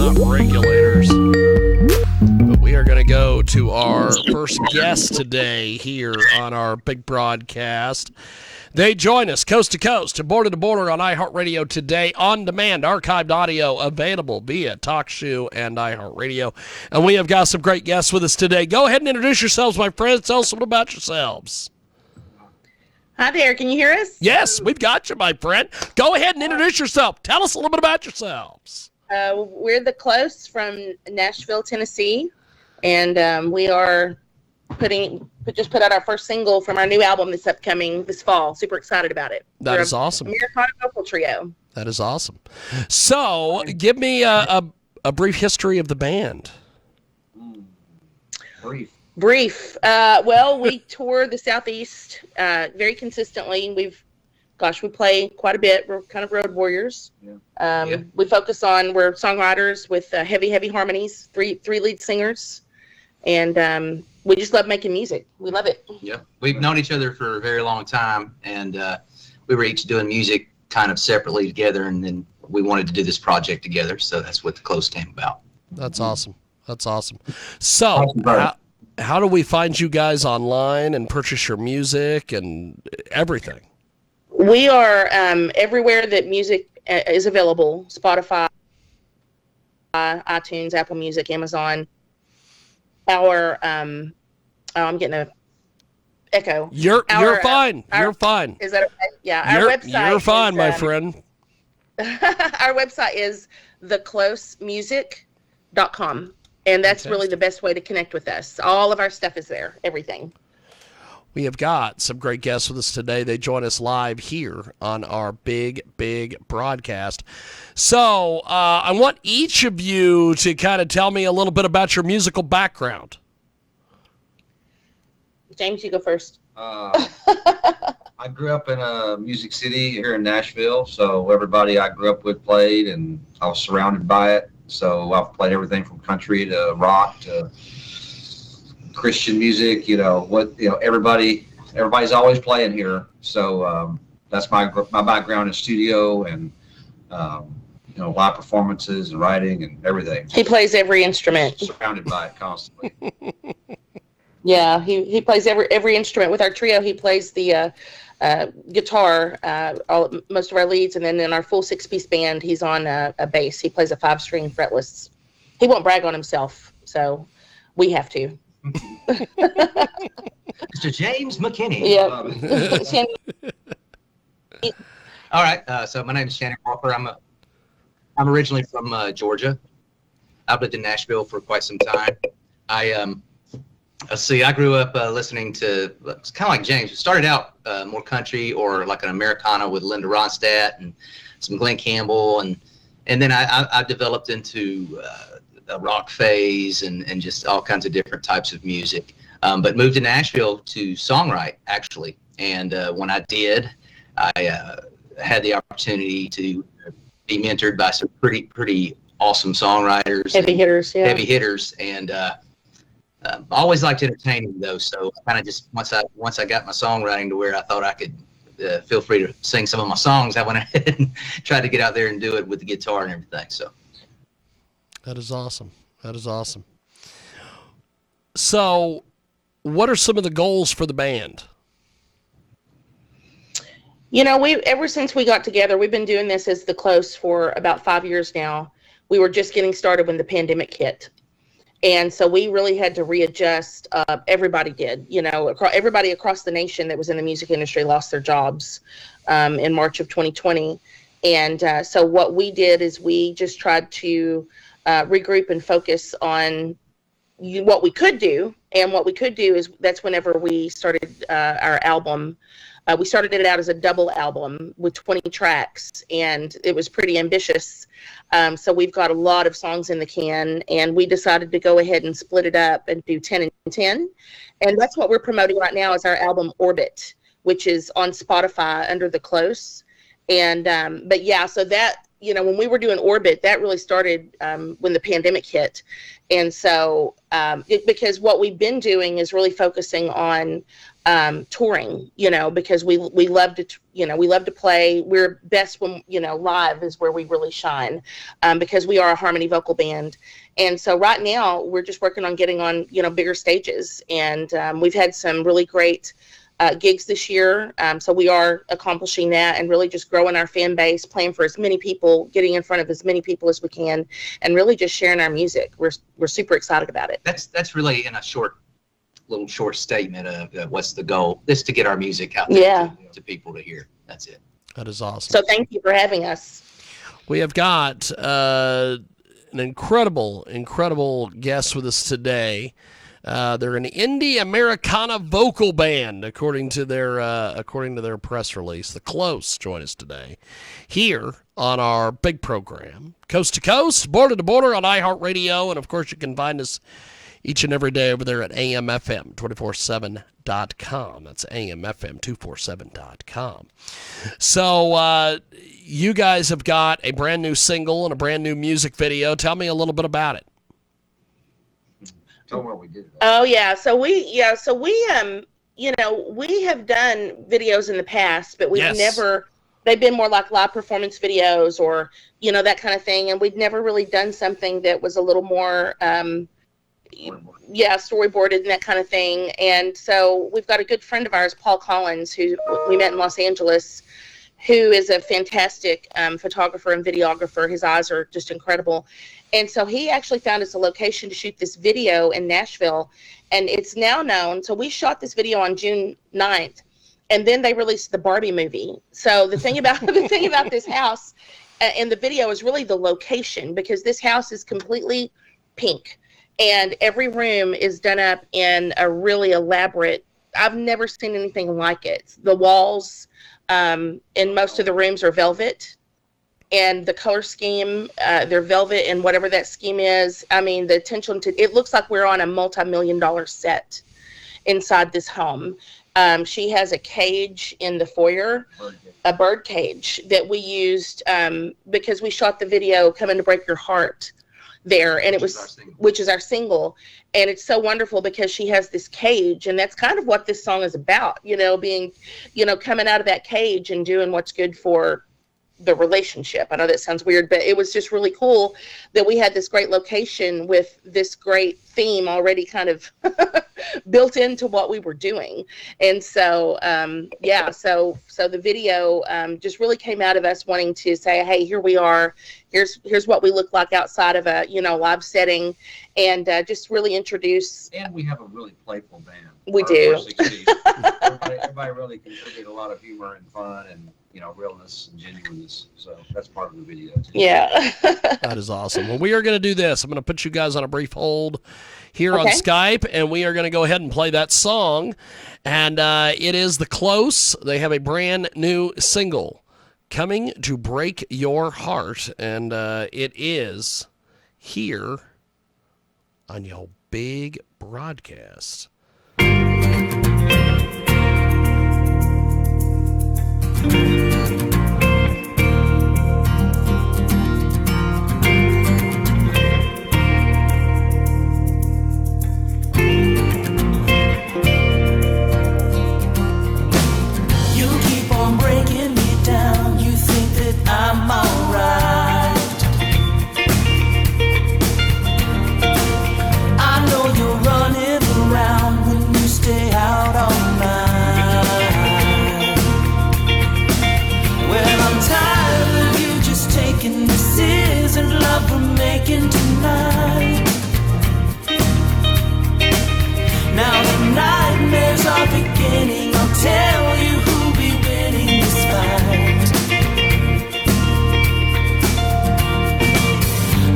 not regulators. But we are going to go to our first guest today here on our big broadcast. They join us coast to coast and border to border on iHeartRadio today, on demand, archived audio available via TalkShoe and iHeartRadio. And we have got some great guests with us today. Go ahead and introduce yourselves, my friends. Tell us a little about yourselves. Hi there, can you hear us? Yes, we've got you, my friend. Go ahead and introduce yourself. Tell us a little bit about yourselves. We're the Close from Nashville, Tennessee, and we are just put out our first single from our new album that's upcoming this fall. Super excited about it. That is awesome. Americana vocal trio. That is awesome. So, give me a brief history of the band. Brief. Well, we tour the Southeast very consistently. We play quite a bit. We're kind of road warriors. Yeah. We focus on, we're songwriters with heavy harmonies, three lead singers, and we just love making music. We love it. Yeah, we've known each other for a very long time, and we were each doing music kind of separately together, and then we wanted to do this project together, so that's what the Close came about. That's awesome. So, how do we find you guys online and purchase your music and everything? We are everywhere that music is available: Spotify, iTunes, Apple Music, Amazon. I'm getting a echo. You're fine. You're fine. Is that okay? Yeah. Our website. You're fine, my friend. Our website is theclosemusic.com, and that's really the best way to connect with us. All of our stuff is there. Everything. We have got some great guests with us today. They join us live here on our big broadcast. So I want each of you to kind of tell me a little bit about your musical background. James, you go first. I grew up in a music city here in Nashville, so everybody I grew up with played, and I was surrounded by it. So I've played everything from country to rock to Christian music, everybody's always playing here. So that's my background in studio and live performances and writing and everything. He plays every instrument. Surrounded by it constantly. Yeah, he plays every instrument. With our trio, he plays the guitar, most of our leads, and then in our full 6-piece band, he's on a bass. He plays a 5-string fretless. He won't brag on himself, so we have to. Mr. James McKinney. Yeah. All right. So my name is Shannon Walker. I'm originally from Georgia. I've lived in Nashville for quite some time. I grew up listening to, it's kind of like James. It started out more country or like an Americana with Linda Ronstadt and some Glenn Campbell, and then I developed into a rock phase and just all kinds of different types of music, but moved to Nashville to songwrite, actually. And when I did, I had the opportunity to be mentored by some pretty awesome songwriters. Heavy hitters, yeah. Heavy hitters, and I always liked entertaining, though, so kind of just once I got my songwriting to where I thought I could feel free to sing some of my songs, I went ahead and tried to get out there and do it with the guitar and everything, so. That is awesome. So, what are some of the goals for the band? Ever since we got together, we've been doing this as the Close for about 5 years now. We were just getting started when the pandemic hit. And so we really had to readjust. Everybody did, everybody across the nation that was in the music industry lost their jobs in March of 2020. And so what we did is we just tried to regroup and focus on what we could do. And what we could do is that's whenever we started our album. We started it out as a double album with 20 tracks, and it was pretty ambitious. So we've got a lot of songs in the can, and we decided to go ahead and split it up and do 10 and 10. And that's what we're promoting right now is our album Orbit, which is on Spotify under The Close. And so that, when we were doing Orbit, that really started when the pandemic hit. And so because what we've been doing is really focusing on touring, because we love to, we love to play. We're best when, live is where we really shine, because we are a harmony vocal band. And so right now we're just working on getting on, bigger stages. And we've had some really great gigs this year. So we are accomplishing that and really just growing our fan base, playing for as many people, getting in front of as many people as we can, and really just sharing our music. We're super excited about it. That's really in a short statement of what's the goal. This to get our music out there to people to hear. That's it. That is awesome. So thank you for having us. We have got an incredible guest with us today. They're an indie Americana vocal band, according to their press release. The Close join us today here on our big program, Coast to Coast, Border to Border on iHeartRadio, and of course you can find us each and every day over there at AMFM247.com. That's AMFM247.com. So you guys have got a brand new single and a brand new music video. Tell me a little bit about it. Tell them what we did. Oh yeah, so we have done videos in the past, but we've never. They've been more like live performance videos or that kind of thing, and we'd never really done something that was a little more. Storyboarded and that kind of thing. And so we've got a good friend of ours, Paul Collins, who we met in Los Angeles, who is a fantastic photographer and videographer. His eyes are just incredible. And so he actually found us a location to shoot this video in Nashville, and it's now known. So we shot this video on June 9th, and then they released the Barbie movie. So the thing about this house in the video is really the location, because this house is completely pink. And every room is done up in a really elaborate, I've never seen anything like it. The walls in most of the rooms are velvet, and the color scheme, they're velvet, and whatever that scheme is, I mean, the attention to, it looks like we're on a multi-million-dollar set inside this home. She has a cage in the foyer, a bird cage that we used because we shot the video Coming to Break Your Heart there, and which is our single, and it's so wonderful because she has this cage, and that's kind of what this song is about, being, coming out of that cage and doing what's good for the relationship. I know that sounds weird, but it was just really cool that we had this great location with this great theme already kind of built into what we were doing. And so, so the video just really came out of us wanting to say, hey, here we are. Here's what we look like outside of a, live setting, and just really introduce. And we have a really playful band. We do. Everybody really contributed a lot of humor and fun and, realness and genuineness. So that's part of the video too. Yeah. That is awesome. Well, we are going to do this. I'm going to put you guys on a brief hold here on Skype, and we are going to go ahead and play that song. And it is The Close. They have a brand new single, Coming to Break Your Heart, and it is here on your big broadcast. I'm alright. I know you're running around when you stay out all night. Well, I'm tired of you just taking this isn't love we're making tonight. Now the nightmares are beginning. I'll tell you who'll be winning this fight.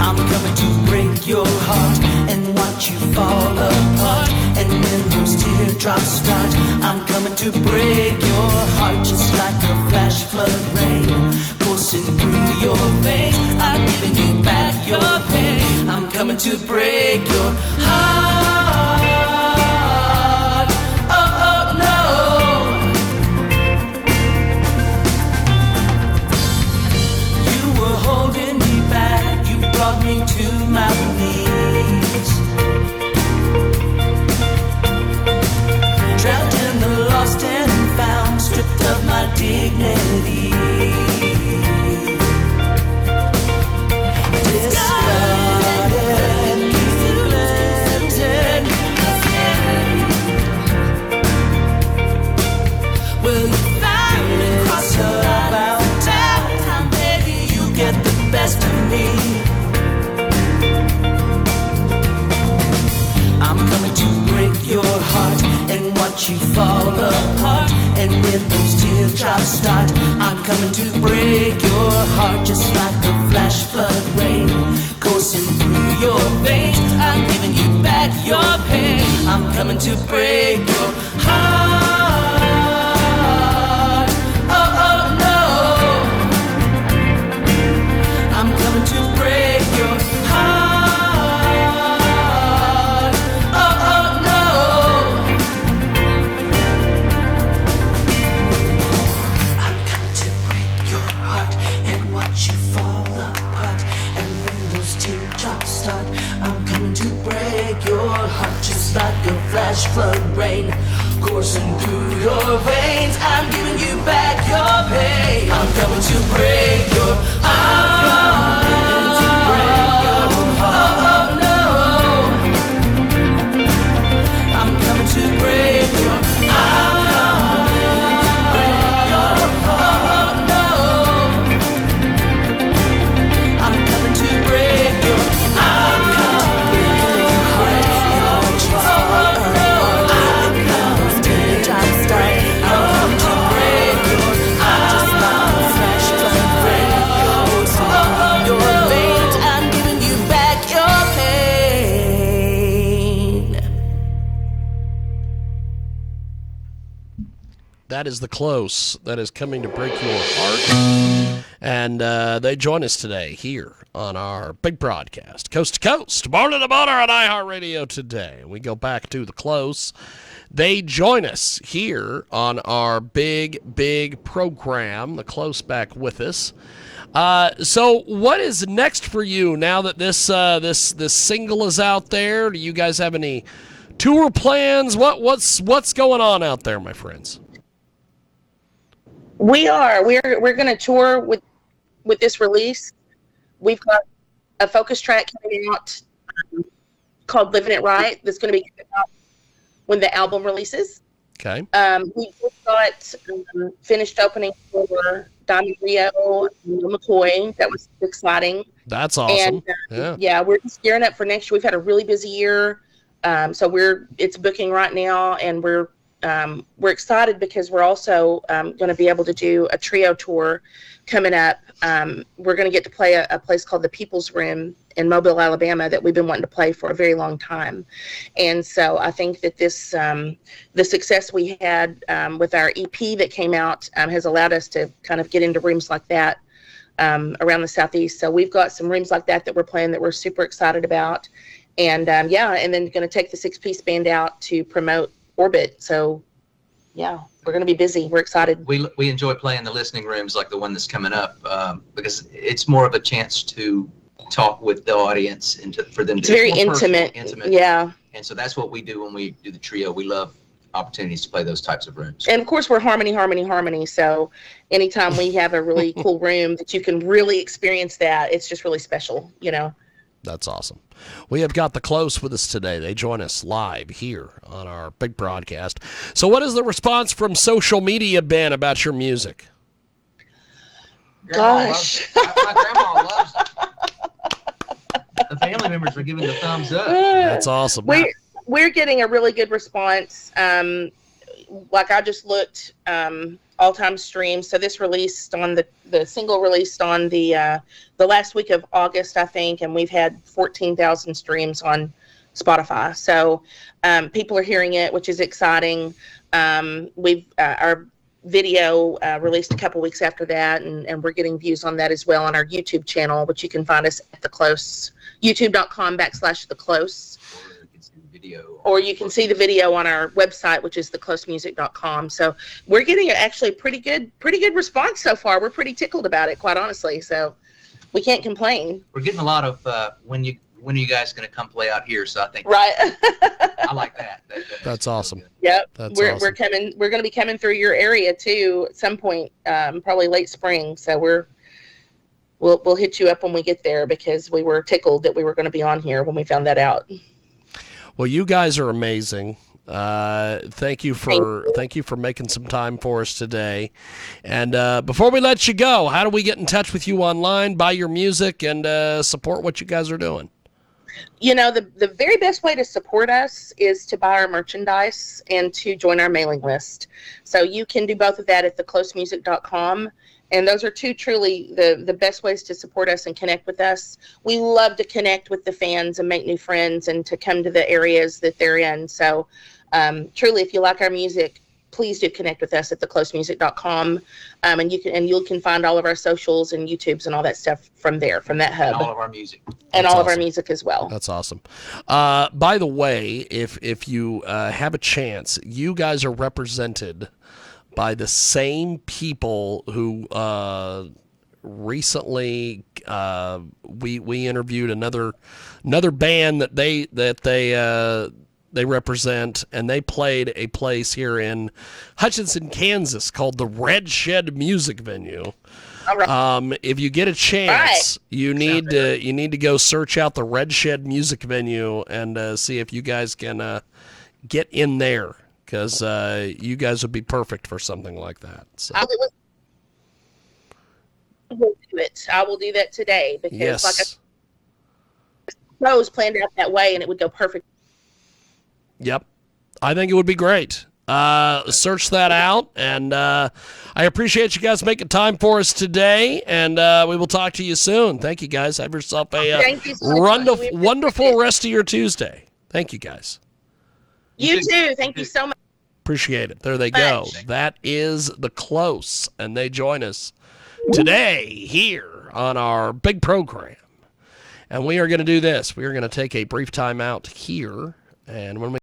I'm coming to break your heart and watch you fall apart. And when those teardrops start, I'm coming to break your heart. Just like a flash flood rain coursing through your veins, I'm giving you back your pain. I'm coming to break your heart. Oh, no. You were holding me back, brought me to my knees. Trapped in the dignity. Discarded, neglected. Will you finally cross about town? Maybe you get the best of me. I'm coming to break your heart and watch you fall apart. And when those teardrops start, I'm coming to break your heart just like a flash flood rain coursing through your veins. I'm giving you back your pain. I'm coming to break your heart. Oh, oh no. I'm coming to break your heart. I'm coming to break your heart just like a flash flood rain coursing through your veins. I'm giving you back your pain. I'm coming to break your heart. Oh no. I'm coming to break your heart. Oh no. I'm coming to break your That is The Close. That is coming to break your heart. And they join us today here on our big broadcast, coast to coast, border to border on iHeartRadio today. We go back to The Close. They join us here on our big program, The Close, back with us. So what is next for you now that this single is out there? Do you guys have any tour plans? What's going on out there, my friends? We're going to tour with this release. We've got a focus track coming out called "Living It Right" that's going to be coming out when the album releases. Okay. We just got finished opening for Diamond Rio and McCoy. That was exciting. That's awesome. And, yeah, we're just gearing up for next year. We've had a really busy year, so it's booking right now, and we're excited because we're also going to be able to do a trio tour coming up. We're going to get to play a place called the People's Room in Mobile, Alabama, that we've been wanting to play for a very long time. And so I think that this the success we had with our EP that came out has allowed us to kind of get into rooms like that around the Southeast. So we've got some rooms like that we're playing that we're super excited about. And and then going to take the 6-piece band out to promote Orbit. So yeah, we're going to be busy. We're excited. We enjoy playing the listening rooms like the one that's coming up because it's more of a chance to talk with the audience and for them to. It's very intimate. Yeah. And so that's what we do when we do the trio. We love opportunities to play those types of rooms. And of course, we're harmony. So anytime we have a really cool room that you can really experience that, it's just really special, you know. That's awesome. We have got The Close with us today. They join us live here on our big broadcast. So what has the response from social media been about your music? Gosh. My grandma loves it. The family members are giving the thumbs up. That's awesome. We're getting a really good response. Like I just looked all-time streams. So this released on the single released on the last week of August, I think, and we've had 14,000 streams on Spotify. So people are hearing it, which is exciting. We've our video released a couple weeks after that, and we're getting views on that as well on our YouTube channel, which you can find us at The Close, youtube.com/The Close. Or you can see the video on our website, which is theclosemusic.com. So we're getting actually pretty good response so far. We're pretty tickled about it, quite honestly. So we can't complain. We're getting a lot of when when are you guys going to come play out here? So I think Right. I like that. That's awesome. Yep. That's we're awesome. coming. We're going to be coming through your area too at some point, probably late spring. So we'll hit you up when we get there because we were tickled that we were going to be on here when we found that out. Well, you guys are amazing. Thank you for making some time for us today. And before we let you go, how do we get in touch with you online, buy your music, and support what you guys are doing? You know, the very best way to support us is to buy our merchandise and to join our mailing list. So you can do both of that at theclosemusic.com. And those are two truly the best ways to support us and connect with us. We love to connect with the fans and make new friends and to come to the areas that they're in. So truly, if you like our music, please do connect with us at theclosemusic.com. And you can find all of our socials and YouTubes and all that stuff from there, from that hub. And all of our music. And That's all of our awesome. music as well. That's awesome. By the way, if you have a chance, you guys are represented by the same people who recently we interviewed another band that they represent, and they played a place here in Hutchinson, Kansas called the Red Shed Music Venue. All right. If you get a chance, you need to go search out the Red Shed Music Venue and see if you guys can get in there, because you guys would be perfect for something like that. So. I will do it. I will do that today because Yes. like I was planned out that way and it would go perfect. Yep. I think it would be great. Search that out, and I appreciate you guys making time for us today, and we will talk to you soon. Thank you, guys. Have yourself a Thank you so much. We appreciate wonderful it. rest of your Tuesday. Thank you, guys. You too. Thank you so much. Appreciate it. There they go. That is The Close, and they join us today here on our big program. And we are going to do this. We are going to take a brief time out here, and when we